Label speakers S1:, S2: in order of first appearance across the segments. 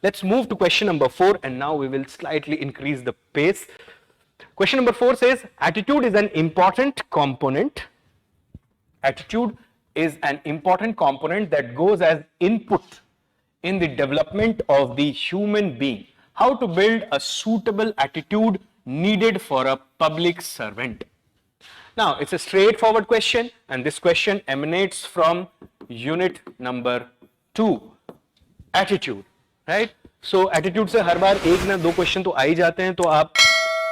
S1: Let's move to question number 4, and now we will slightly increase the pace. Question number 4 says, attitude is an important component. Attitude is an important component that goes as input in the development of the human being. How to build a suitable attitude needed for a public servant. Now, it's a straightforward question, and this question emanates from unit number 2, attitude, right? So, attitude से हर बार एक ना दो question तो आ ही जाते हैं, तो आप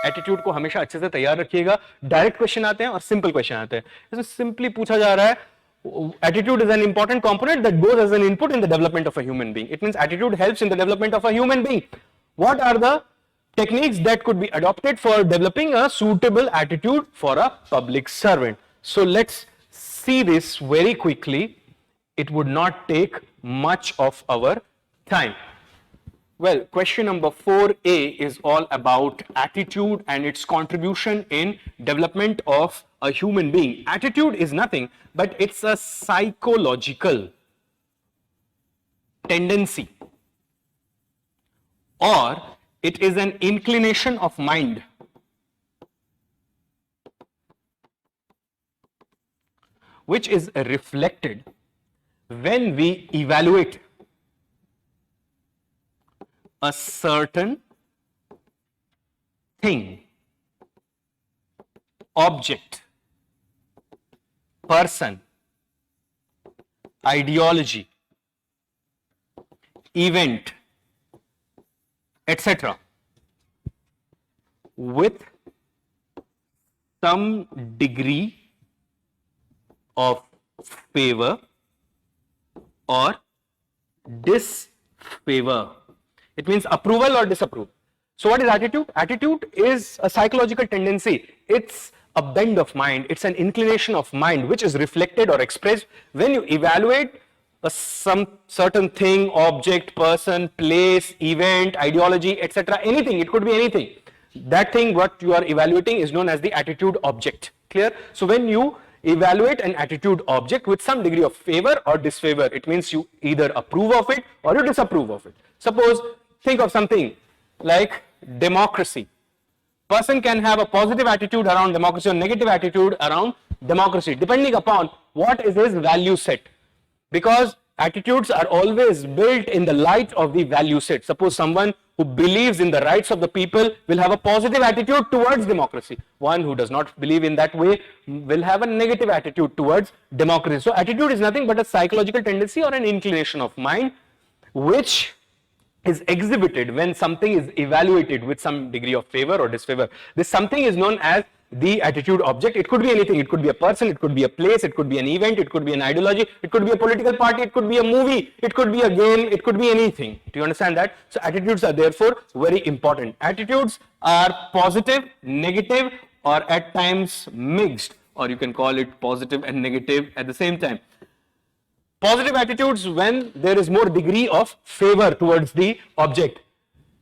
S1: attitude को हमेशा अच्छे से तैयार रखिएगा. डायरेक्ट क्वेश्चन आते हैं और सिंपल क्वेश्चन आते हैं. इसमें सिंपली पूछा जा रहा है, attitude is an important component that goes as an input in the development of a human being. It means attitude helps in the development of a human being. What are the techniques that could be adopted for developing a suitable attitude for a public servant? So let's see this very quickly. It would not take much of our time. Well, question number 4A is all about attitude and its contribution in development of a human being. Attitude is nothing but it's a psychological tendency, or it is an inclination of mind which is reflected when we evaluate a certain thing, object, person, ideology, event, etc. with some degree of favor or disfavor. It means approval or disapproval. So what is attitude? Attitude is a psychological tendency. It's a bend of mind. It's an inclination of mind which is reflected or expressed when you evaluate some certain thing, object, person, place, event, ideology, etc. Anything. It could be anything. That thing what you are evaluating is known as the attitude object. Clear? So when you evaluate an attitude object with some degree of favor or disfavor, it means you either approve of it or you disapprove of it. Suppose, think of something like democracy. Person can have a positive attitude around democracy or negative attitude around democracy, depending upon what is his value set. Because attitudes are always built in the light of the value set. Suppose someone who believes in the rights of the people will have a positive attitude towards democracy. One who does not believe in that way will have a negative attitude towards democracy. So attitude is nothing but a psychological tendency or an inclination of mind which is exhibited when something is evaluated with some degree of favor or disfavor. This something is known as the attitude object. It could be anything. It could be a person, it could be a place, it could be an event, it could be an ideology, it could be a political party, it could be a movie, it could be a game, it could be anything. Do you understand that? So attitudes are therefore very important. Attitudes are positive, negative, or at times mixed, or you can call it positive and negative at the same time. Positive attitudes when there is more degree of favor towards the object.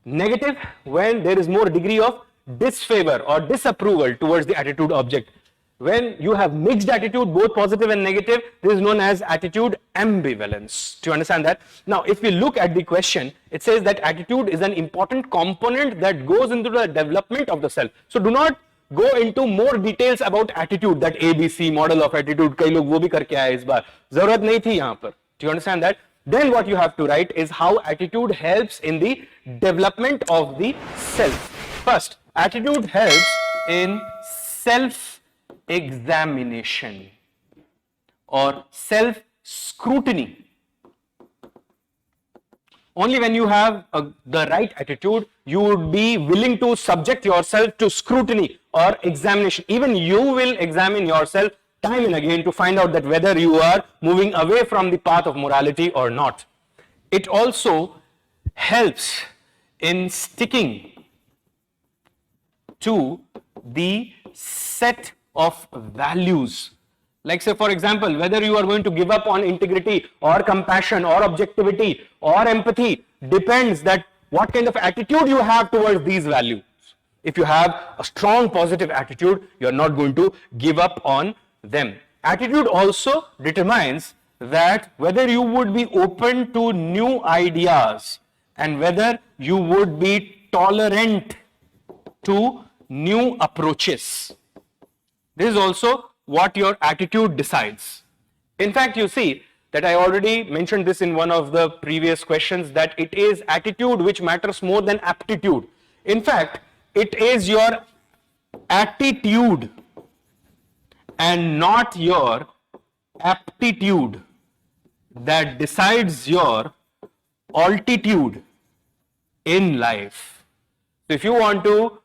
S1: Negative when there is more degree of disfavor or disapproval towards the attitude object. When you have mixed attitude, both positive and negative, this is known as attitude ambivalence. Do you understand that? Now, if we look at the question, it says that attitude is an important component that goes into the development of the self. So do not go into more details about attitude, that ABC model of attitude, कई लोग वो भी करके आए इस बार, जरूरत नहीं थी यहाँ पर. Do you understand that? Then what you have to write is how attitude helps in the development of the self. First, attitude helps in self-examination or self-scrutiny. Only when you have the right attitude, you would be willing to subject yourself to scrutiny or examination. Even you will examine yourself time and again to find out that whether you are moving away from the path of morality or not. It also helps in sticking to the set of values. Like say for example, whether you are going to give up on integrity or compassion or objectivity or empathy depends that what kind of attitude you have towards these values. If you have a strong positive attitude, you are not going to give up on them. Attitude also determines that whether you would be open to new ideas and whether you would be tolerant to new approaches. This is also what your attitude decides. In fact, you see that I already mentioned this in one of the previous questions, that it is attitude which matters more than aptitude. In fact, it is your attitude and not your aptitude that decides your altitude in life. So if you want to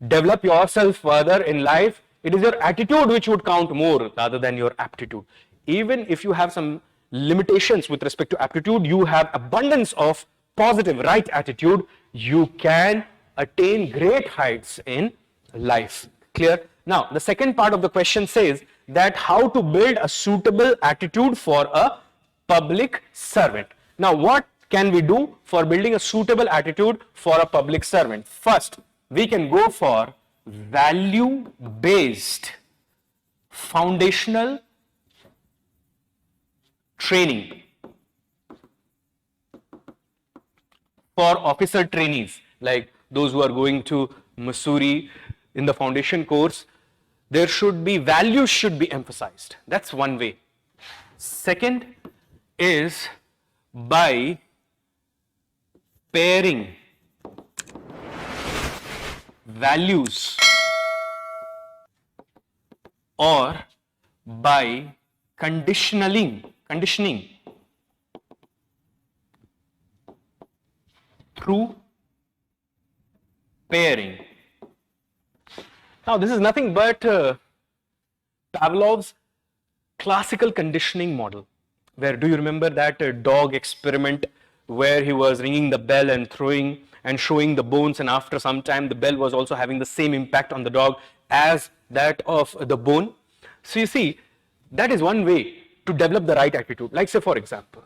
S1: develop yourself further in life, it is your attitude which would count more rather than your aptitude. Even if you have some limitations with respect to aptitude, you have abundance of positive right attitude, you can attain great heights in life. Clear? Now, the second part of the question says that how to build a suitable attitude for a public servant. Now, what can we do for building a suitable attitude for a public servant? First, we can go for value-based foundational training for officer trainees, like those who are going to Missouri in the foundation course. There should be values should be emphasized. That's one way. Second is by pairing values or by conditioning through pairing. Now, this is nothing but Pavlov's classical conditioning model, where, do you remember that dog experiment where he was ringing the bell and throwing and showing the bones, and after some time the bell was also having the same impact on the dog as that of the bone? So you see, that is one way to develop the right attitude. Like, say for example,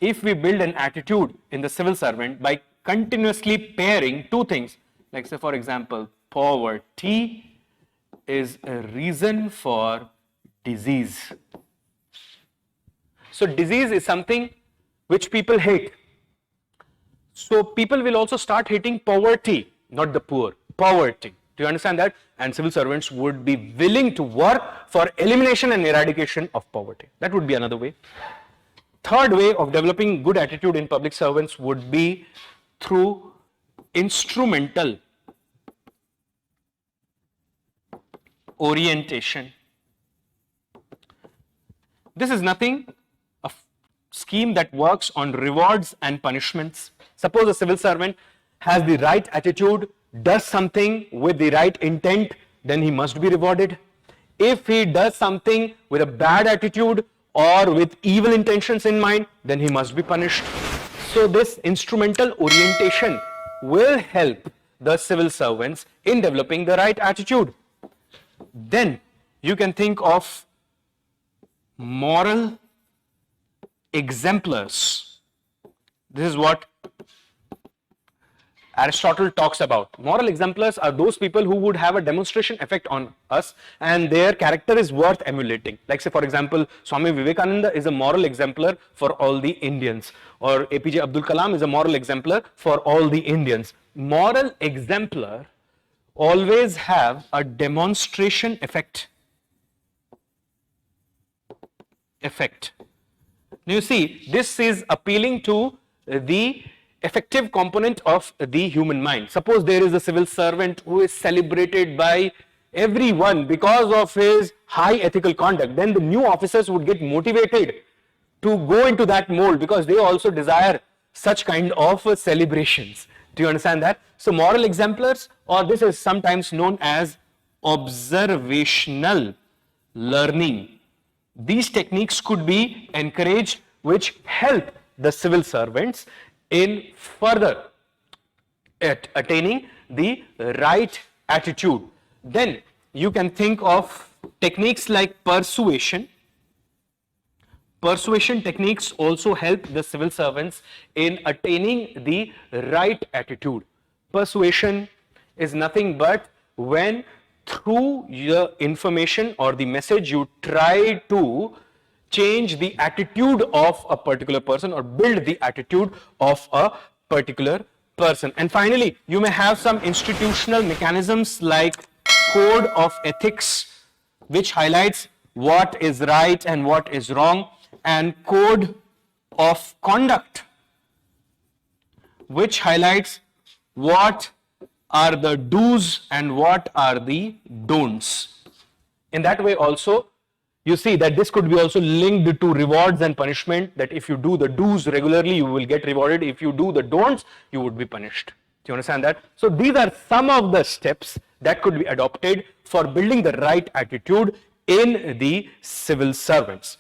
S1: if we build an attitude in the civil servant by continuously pairing two things, like say for example, poverty is a reason for disease. So disease is something which people hate. So people will also start hating poverty, not the poor, poverty. Do you understand that? And civil servants would be willing to work for elimination and eradication of poverty. That would be another way. Third way of developing good attitude in public servants would be through instrumental orientation. This is nothing, a scheme that works on rewards and punishments. Suppose a civil servant has the right attitude, does something with the right intent, then he must be rewarded. If he does something with a bad attitude or with evil intentions in mind, then he must be punished. So this instrumental orientation will help the civil servants in developing the right attitude. Then you can think of moral exemplars. This is what Aristotle talks about. Moral exemplars are those people who would have a demonstration effect on us and their character is worth emulating. Like say for example, Swami Vivekananda is a moral exemplar for all the Indians, or APJ Abdul Kalam is a moral exemplar for all the Indians. Moral exemplar always have a demonstration effect. Now you see, this is appealing to the effective component of the human mind. Suppose there is a civil servant who is celebrated by everyone because of his high ethical conduct, then the new officers would get motivated to go into that mold because they also desire such kind of celebrations. Do you understand that? So moral exemplars, or this is sometimes known as observational learning. These techniques could be encouraged, which help the civil servants in further attaining the right attitude. Then you can think of techniques like persuasion. Persuasion techniques also help the civil servants in attaining the right attitude. Persuasion is nothing but when through your information or the message you try to change the attitude of a particular person or build the attitude of a particular person. And finally, you may have some institutional mechanisms like code of ethics, which highlights what is right and what is wrong, and code of conduct, which highlights what are the do's and what are the don'ts. In that way also, you see that this could be also linked to rewards and punishment, that if you do the do's regularly, you will get rewarded. If you do the don'ts, you would be punished. Do you understand that? So these are some of the steps that could be adopted for building the right attitude in the civil servants.